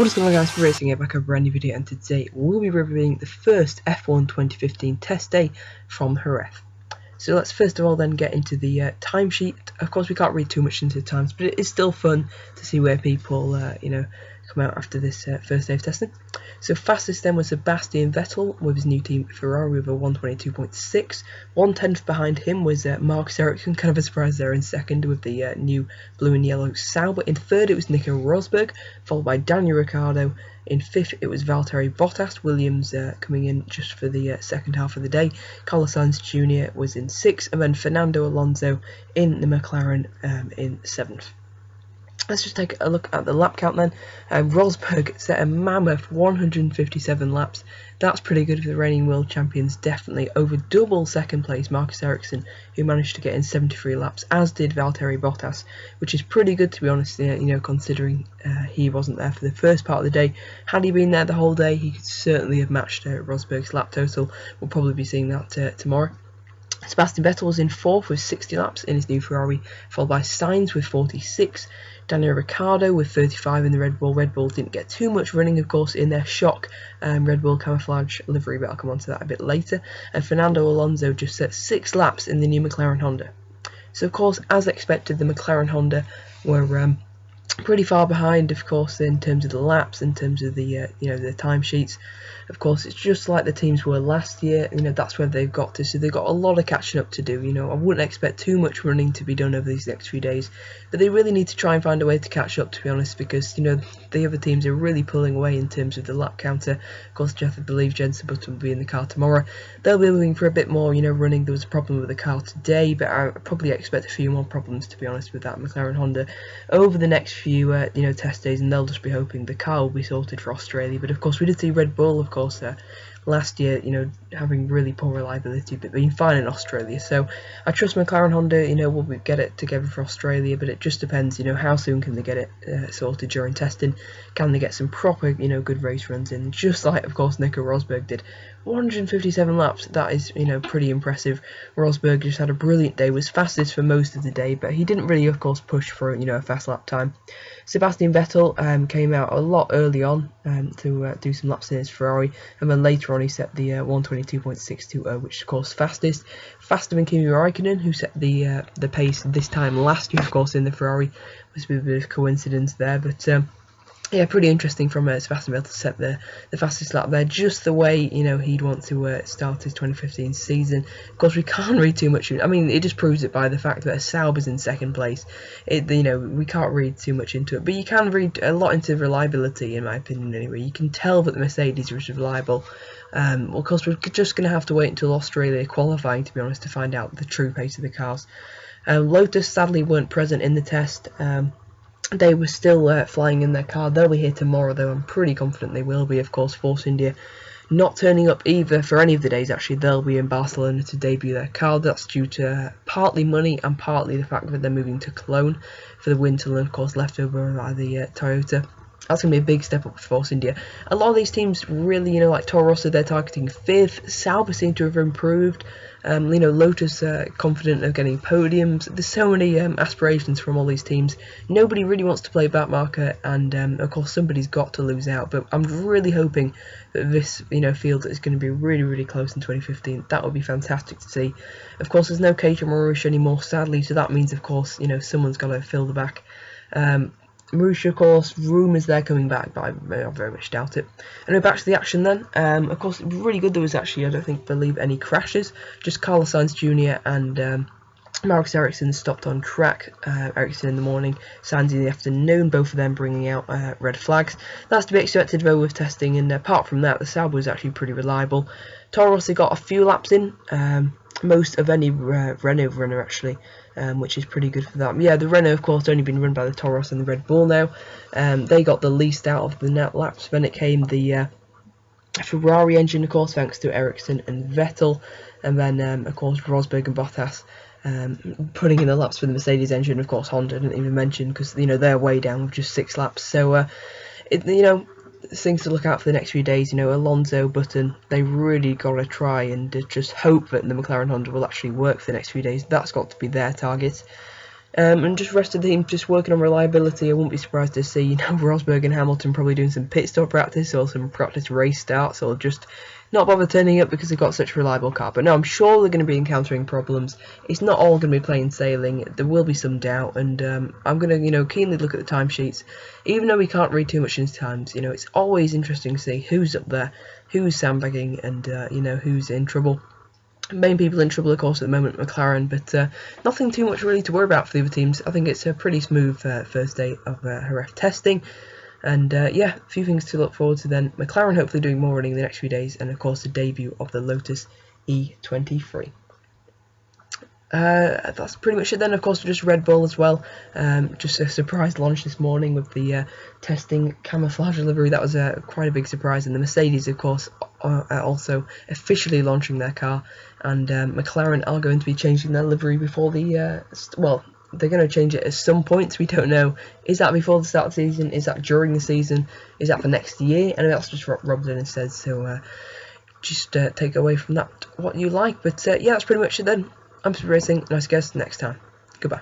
What is going on, guys? For Racing here, back with a brand new video, and today we'll be reviewing the first F1 2015 test day from Jerez. So let's first of all then get into the timesheet. Of course, we can't read too much into the times, but it is still fun to see where people, come out after this first day of testing. So fastest then was Sebastian Vettel with his new team Ferrari with a 122.6. 1/10 behind him was Marcus Ericsson, kind of a surprise there in second with the new blue and yellow Sauber. In third it was Nico Rosberg, followed by Daniel Ricciardo. In fifth it was Valtteri Bottas. Williams coming in just for the second half of the day. Carlos Sainz Jr. was in sixth, and then Fernando Alonso in the McLaren in seventh. Let's just take a look at the lap count then. Rosberg set a mammoth 157 laps. That's pretty good for the reigning world champions, definitely. Over double second place Marcus Ericsson, who managed to get in 73 laps, as did Valtteri Bottas, which is pretty good to be honest, considering he wasn't there for the first part of the day. Had he been there the whole day, he could certainly have matched Rosberg's lap total. We'll probably be seeing that tomorrow. Sebastian Vettel was in fourth with 60 laps in his new Ferrari, followed by Sainz with 46, Daniel Ricciardo with 35 in the Red Bull. Red Bull didn't get too much running, of course, in their shock Red Bull camouflage livery, but I'll come on to that a bit later. And Fernando Alonso just set 6 laps in the new McLaren Honda. So, of course, as expected, the McLaren Honda were pretty far behind, of course, in terms of the laps, in terms of the the timesheets. Of course, it's just like the teams were last year. That's where they've got to. So they've got a lot of catching up to do. I wouldn't expect too much running to be done over these next few days, but they really need to try and find a way to catch up, to be honest, because the other teams are really pulling away in terms of the lap counter. Of course, I believe Jensen Button will be in the car tomorrow. They'll be looking for a bit more, running. There was a problem with the car today, but I probably expect a few more problems, to be honest, with that McLaren Honda over the next few test days, and they'll just be hoping the car will be sorted for Australia. But of course, we did see Red Bull, of course, last year, having really poor reliability, but being fine in Australia. So I trust McLaren Honda, will get it together for Australia, but it just depends, how soon can they get it sorted during testing. Can they get some proper, good race runs in, just like, of course, Nico Rosberg did. 157 laps, that is, pretty impressive. Rosberg just had a brilliant day, was fastest for most of the day, but he didn't really, of course, push for, a fast lap time. Sebastian Vettel came out a lot early on to do some laps in his Ferrari, and then later on he set the 122.620, which is, of course, fastest. Faster than Kimi Raikkonen, who set the pace this time last year, of course, in the Ferrari. Must be a bit of coincidence there, but yeah, pretty interesting from Sebastian Vettel to set the fastest lap there, just the way he'd want to start his 2015 season. Of course, we can't read too much. I mean, it just proves it by the fact that Sauber's in second place. We can't read too much into it, but you can read a lot into reliability, in my opinion. Anyway, you can tell that the Mercedes is reliable. Well, of course, we're just going to have to wait until Australia qualifying, to be honest, to find out the true pace of the cars. Lotus sadly weren't present in the test. They were still flying in their car. They'll be here tomorrow, though. I'm pretty confident they will be. Of course, Force India not turning up either for any of the days. Actually, they'll be in Barcelona to debut their car. That's due to partly money and partly the fact that they're moving to Cologne for the winter, and of course left over by the Toyota. That's going to be a big step up for Force India. A lot of these teams really, like Toro Rosso, they're targeting 5th. Sauber seem to have improved. Lotus confident of getting podiums. There's so many aspirations from all these teams. Nobody really wants to play back marker, and of course somebody's got to lose out. But I'm really hoping that this field is going to be really, really close in 2015. That would be fantastic to see. Of course, there's no Keita Marussia anymore, sadly. So that means, of course, someone's got to fill the back. Marussia, of course, rumours they're coming back, but I very much doubt it. Anyway, back to the action then. Of course, really good. There was actually, I don't believe any crashes. Just Carlos Sainz Jr. and Marcus Ericsson stopped on track. Ericsson in the morning, Sainz in the afternoon, both of them bringing out red flags. That's to be expected, though, with testing, and apart from that, the Sauber was actually pretty reliable. Toro Rosso got a few laps in, most of any Renault runner, actually. Which is pretty good for that. Yeah, the Renault, of course, only been run by the Toro Rosso and the Red Bull now. They got the least out of the net laps. Then it came the Ferrari engine, of course, thanks to Ericsson and Vettel. And then, of course, Rosberg and Bottas putting in the laps for the Mercedes engine. Of course, Honda didn't even mention, because, they're way down with just 6 laps. So, things to look out for the next few days. Alonso, Button, they really got to try and just hope that the McLaren Honda will actually work for the next few days. That's got to be their target. And just rest of the team just working on reliability. I wouldn't be surprised to see, Rosberg and Hamilton probably doing some pit stop practice or some practice race starts, or just not bother turning up because they've got such a reliable car. But no, I'm sure they're going to be encountering problems. It's not all going to be plain sailing. There will be some doubt, and I'm going to, keenly look at the timesheets. Even though we can't read too much into times, it's always interesting to see who's up there, who's sandbagging, and who's in trouble. Main people in trouble, of course, at the moment, McLaren, but nothing too much really to worry about for the other teams. I think it's a pretty smooth first day of Jerez testing, and yeah, a few things to look forward to then. McLaren hopefully doing more running in the next few days, and of course the debut of the Lotus E23. That's pretty much it then. Of course, just Red Bull as well. Just a surprise launch this morning with the testing camouflage livery. That was quite a big surprise. And the Mercedes, of course, are also officially launching their car. And McLaren are going to be changing their livery before the well, they're going to change it at some point. We don't know. Is that before the start of the season? Is that during the season? Is that for next year? And that's just what Rob's in said. So just take away from that what you like. But yeah, that's pretty much it then. I'm Sutil Racing, and I'll see you guys next time. Goodbye.